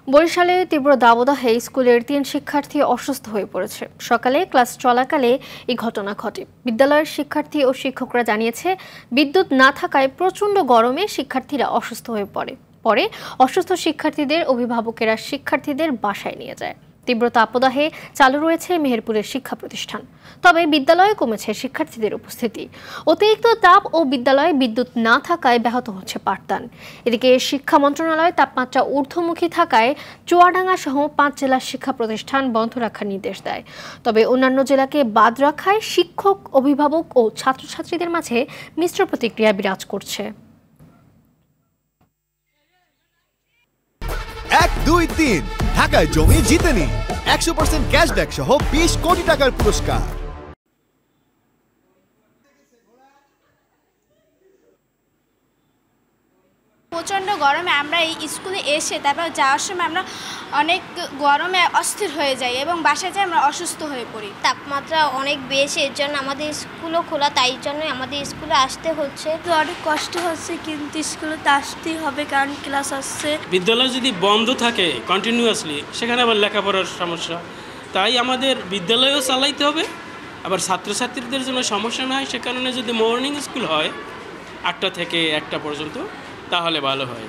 বরিশালে তীব্র দাবদাহে স্কুলের ৩ শিক্ষার্থী অসুস্থ হয়ে পড়েছে। সকালে ক্লাস চলাকালে এই ঘটনা ঘটে। বিদ্যালয়ের শিক্ষার্থী ও শিক্ষকরা জানিয়েছে, বিদ্যুৎ না থাকায় প্রচণ্ড গরমে শিক্ষার্থীরা অসুস্থ হয়ে পরে অসুস্থ শিক্ষার্থীদের অভিভাবকেরা শিক্ষার্থীদের বাসায় নিয়ে যায়। তীব্র তাপদাহে চালু রয়েছে মেহেরপুরের শিক্ষা প্রতিষ্ঠান, তবে বিদ্যালয়ে কমেছে শিক্ষার্থীদের উপস্থিতি। অতিরিক্ত তাপ ও বিদ্যালয়ে বিদ্যুৎ না থাকায় ব্যাহত হচ্ছে পাঠদান। এদিকে শিক্ষা মন্ত্রণালয় তাপমাত্রা ঊর্ধ্বমুখী থাকায় চুয়াডাঙ্গা সহ ৫ জেলার শিক্ষা প্রতিষ্ঠান বন্ধ রাখার নির্দেশ দেয়। তবে অন্যান্য জেলাকে বাদ রাখায় শিক্ষক, অভিভাবক ও ছাত্রছাত্রীদের মাঝে মিশ্র প্রতিক্রিয়া বিরাজ করছে। ১, ২, ৩ ঢাকায় জমি জিতে নিন ১০০% ক্যাশব্যাক সহ ২০ কোটি টাকার পুরস্কার। প্রচণ্ড গরমে আমরা এই স্কুলে এসে তারপর যাওয়ার সময় আমরা অনেক গরমে অস্থির হয়ে যাই এবং বাসায় যাই আমরা অসুস্থ হয়ে পড়ি। তাপমাত্রা অনেক বেশি, এর জন্য আমাদের স্কুলও খোলা, তাই জন্য আমাদের স্কুলে আসতে হচ্ছে। তো অনেক কষ্ট হচ্ছে, কিন্তু স্কুলে তো আসতেই হবে কারণ ক্লাস আসছে। বিদ্যালয় যদি বন্ধ থাকে কন্টিনিউয়াসলি, সেখানে আবার লেখাপড়ার সমস্যা, তাই আমাদের বিদ্যালয়ও চালাইতে হবে। আবার ছাত্রছাত্রীদের জন্য সমস্যা না হয় সে কারণে যদি মর্নিং স্কুল হয় ৮টা থেকে ১টা পর্যন্ত, তাহলে ভালো হয়।